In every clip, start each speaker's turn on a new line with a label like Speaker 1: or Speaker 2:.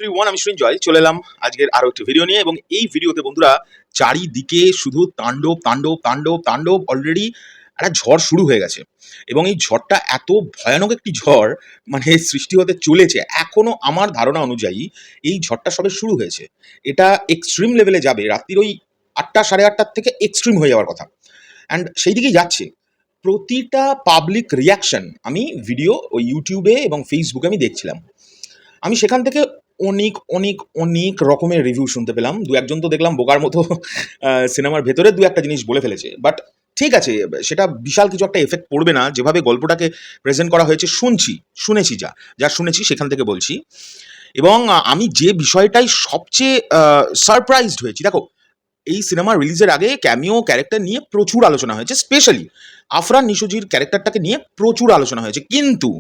Speaker 1: Everyone, আমি সৃঞ্জয় চলে এলাম আজকের আরো একটি ভিডিও নিয়ে। এবং এই ভিডিওতে বন্ধুরা চারিদিকে শুধু তাণ্ডব তাণ্ডব তাণ্ডব তাণ্ডব। অলরেডি একটা ঝড় শুরু হয়ে গেছে এবং এই ঝড়টা এত ভয়ানক একটি ঝড় মানে সৃষ্টি হতে চলেছে। এখনো আমার ধারণা অনুযায়ী এই ঝড়টা সবে শুরু হয়েছে, এটা এক্সট্রিম লেভেলে যাবে। রাত্রির ওই 8টা সাড়ে 8টার থেকে এক্সট্রিম হয়ে যাওয়ার কথা, অ্যান্ড সেই দিকেই যাচ্ছে। প্রতিটা পাবলিক রিয়াকশন আমি ভিডিও ওই ইউটিউবে এবং ফেসবুকে আমি দেখছিলাম। আমি সেখান থেকে অনেক অনেক অনেক রকমের রিভিউ শুনতে পেলাম। দু একজন তো দেখলাম বোকার মতো সিনেমার ভেতরে দু একটা জিনিস বলে ফেলেছে, বাট ঠিক আছে, সেটা বিশাল কিছু একটা এফেক্ট পড়বে না। যেভাবে গল্পটাকে প্রেজেন্ট করা হয়েছে শুনেছি যা যা শুনেছি সেখান থেকে বলছি। এবং আমি যে বিষয়টাই সবচেয়ে সারপ্রাইজড হয়েছি, দেখো, এই সিনেমা রিলিজের আগে ক্যামিও ক্যারেক্টার নিয়ে প্রচুর আলোচনা হয়েছে, স্পেশালি আফরান নিশোজির ক্যারেক্টারটাকে নিয়ে প্রচুর আলোচনা হয়েছে। কিন্তু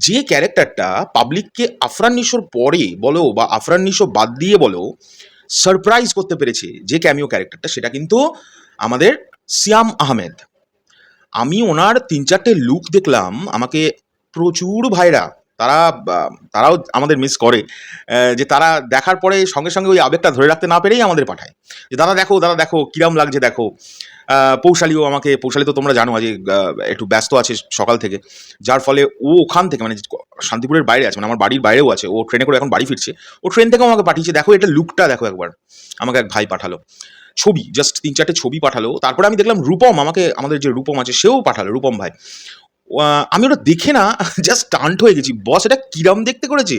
Speaker 1: যে ক্যারেক্টারটা পাবলিককে আফরান নিশোর পরে বলো বা আফরান নিশো বাদ দিয়ে বলো সারপ্রাইজ করতে পেরেছে যে ক্যামিও ক্যারেক্টারটা, সেটা কিন্তু আমাদের সিয়াম আহমেদ। আমি ওনার 3-4টে লুক দেখলাম, আমাকে প্রচুর ভাইরা তারাও আমাদের মিস করে, যে তারা দেখার পরে সঙ্গে সঙ্গে ওই আবেগটা ধরে রাখতে না পেরেই আমাদের পাঠায় যে দাদা দেখো কিরাম লাগছে দেখো। পৌশালী তো তোমরা জানো আজ একটু ব্যস্ত আছে সকাল থেকে, যার ফলে ও ওখান থেকে মানে শান্তিপুরের বাইরে আছে, মানে আমার বাড়ির বাইরেও আছে, ও ট্রেনে করে এখন বাড়ি ফিরছে। ও ট্রেন থেকেও আমাকে পাঠিয়েছে, দেখো এটা লুকটা দেখো একবার। আমাকে এক ভাই পাঠালো ছবি, জাস্ট 3-4টে ছবি পাঠালো। তারপরে আমি দেখলাম রূপম আমাদের যে রূপম আছে সেও পাঠালো, রূপম ভাই। আমি ওটা দেখে না জাস্ট টান্ট হয়ে গেছি, বস এটা কিরাম দেখতে করেছে।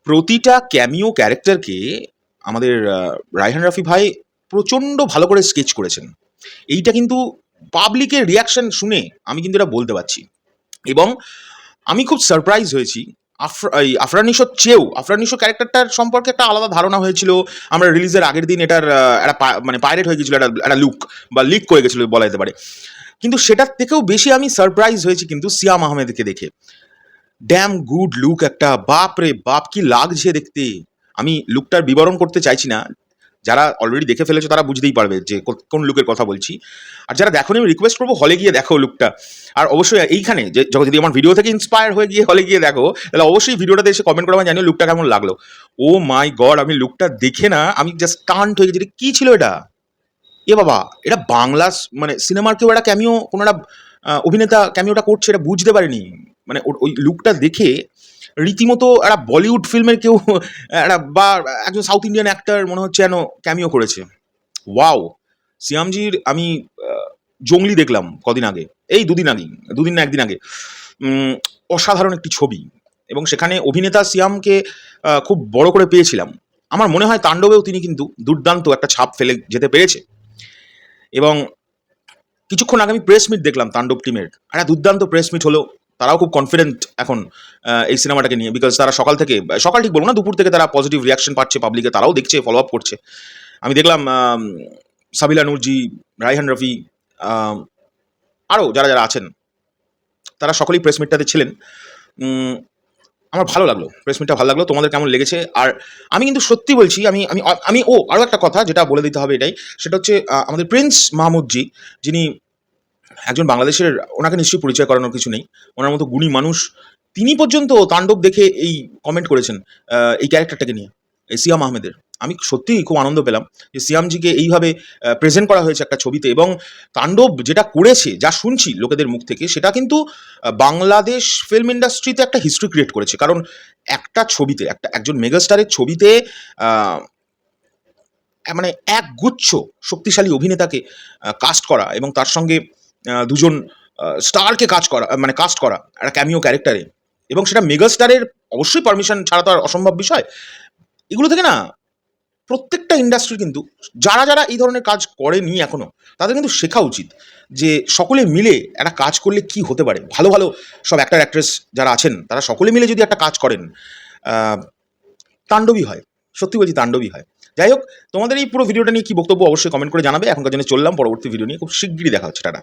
Speaker 1: প্রতিটা ক্যামিও ক্যারেক্টারকে আমাদের রায়হান রাফি ভাই প্রচণ্ড ভালো করে স্কেচ করেছেন। এইটা কিন্তু পাবলিকের রিয়াকশন শুনে আমি কিন্তু এটা বলতে পারছি। এবং আমি খুব সারপ্রাইজ হয়েছি। আফরান নিশো ক্যারেক্টারটার সম্পর্কে একটা আলাদা ধারণা হয়েছিল। আমরা রিলিজের আগের দিন এটার একটা মানে পাইরেট হয়ে গেছিলো, একটা লুক বা লিক করে গেছিলো বলা যেতে পারে। কিন্তু সেটার থেকেও বেশি আমি সারপ্রাইজ হয়েছি কিন্তু সিয়াম আহমেদকে দেখে। ড্যাম গুড লুক একটা, বাপ রে বাপ কি লাগছে দেখতে। আমি লুকটার বিবরণ করতে চাইছি না, যারা অলরেডি দেখে ফেলেছো তারা বুঝতেই পারবে যে কোন লুকের কথা বলছি। আর যারা দেখোনি আমি রিকোয়েস্ট করবো হলে গিয়ে দেখো লুকটা। আর অবশ্যই এইখানে যে যদি আমার ভিডিও থেকে ইন্সপায়ার হয়ে গিয়ে হলে গিয়ে দেখো, তাহলে অবশ্যই ভিডিওটাতে এসে কমেন্ট করে আমার জানিও লুকটা কেমন লাগলো। ও মাই গড, আমি লুকটা দেখে না আমি জাস্ট টান্ট হয়ে গেছি। কি ছিল এটা? এ বাবা, এটা বাংলা মানে সিনেমার কেউ একটা ক্যামিও, কোনো একটা অভিনেতা ক্যামিওটা করছে, এটা বুঝতে পারিনি। মানে ওই লুকটা দেখে রীতিমতো একটা বলিউড ফিল্মের কেউ একটা বা একজন সাউথ ইন্ডিয়ান অ্যাক্টর মনে হচ্ছে যেন ক্যামিও করেছে। ওয়াও! সিয়ামজির আমি জঙ্গলি দেখলাম কদিন আগে, এই দুদিন না একদিন আগে। অসাধারণ একটি ছবি, এবং সেখানে অভিনেতা সিয়ামকে খুব বড় করে পেয়েছিলাম। আমার মনে হয় তাণ্ডবেও তিনি কিন্তু দুর্দান্ত একটা ছাপ ফেলে যেতে পেরেছে। এবং কিছুক্ষণ আগে আমি প্রেস মিট দেখলাম তাণ্ডব টিমের, একটা দুর্দান্ত প্রেস মিট হলো। তারাও খুব কনফিডেন্ট এখন এই সিনেমাটাকে নিয়ে, বিকজ তারা সকাল ঠিক বলবো না, দুপুর থেকে তারা পজিটিভ রিয়াকশন পাচ্ছে পাবলিকে, তারাও দেখছে, ফলো আপ করছে। আমি দেখলাম সাবিলা নূরজি, রায়হান রফি, আরও যারা যারা আছেন তারা সকলেই প্রেস মিটটাতে ছিলেন। আমার ভালো লাগলো, প্রেস মিটটা ভালো লাগলো। তোমাদের কেমন লেগেছে? আর আমি কিন্তু সত্যি বলছি, আমি আমি আমি ও আরও একটা কথা যেটা বলে দিতে হবে এটাই, সেটা হচ্ছে আমাদের প্রিন্স মাহমুদজি, যিনি একজন বাংলাদেশের, ওনাকে নিশ্চয়ই পরিচয় করানোর কিছু নেই, ওনার মতো গুণী মানুষ, তিনি পর্যন্ত তাণ্ডব দেখে এই কমেন্ট করেছেন এই ক্যারেক্টারটাকে নিয়ে, এই সিয়াম আহমেদের। আমি সত্যিই খুব আনন্দ পেলাম যে সিয়ামজিকে এইভাবে প্রেজেন্ট করা হয়েছে একটা ছবিতে। এবং তাণ্ডব যেটা করেছে, যা শুনছি লোকেদের মুখ থেকে, সেটা কিন্তু বাংলাদেশ ফিল্ম ইন্ডাস্ট্রিতে একটা হিস্ট্রি ক্রিয়েট করেছে। কারণ একটা ছবিতে একজন মেগাস্টারের ছবিতে মানে এক গুচ্ছ শক্তিশালী অভিনেতাকে কাস্ট করা, এবং তার সঙ্গে দুজন স্টারকে কাস্ট করা একটা ক্যামিও ক্যারেক্টারে, এবং সেটা মেগাস্টারের অবশ্যই পারমিশন ছাড়া তো আর অসম্ভব বিষয়। এগুলো থেকে না প্রত্যেকটা ইন্ডাস্ট্রি কিন্তু যারা যারা এই ধরনের কাজ করেনি এখনো, তাদের কিন্তু শেখা উচিত যে সকলে মিলে একটা কাজ করলে কি হতে পারে। ভালো ভালো সব অ্যাক্টর অ্যাক্ট্রেস যারা আছেন তারা সকলে মিলে যদি একটা কাজ করেন, তাণ্ডবী হয়, সত্যি বলছি তাণ্ডবী হয়। যাই হোক, তোমাদের এই পুরো ভিডিওটা নিয়ে কি বক্তব্য অবশ্যই কমেন্ট করে জানাবে। এখনকার জন্য চললাম, পরবর্তী ভিডিও নিয়ে খুব শিগগিরই দেখা হচ্ছে। টাটা।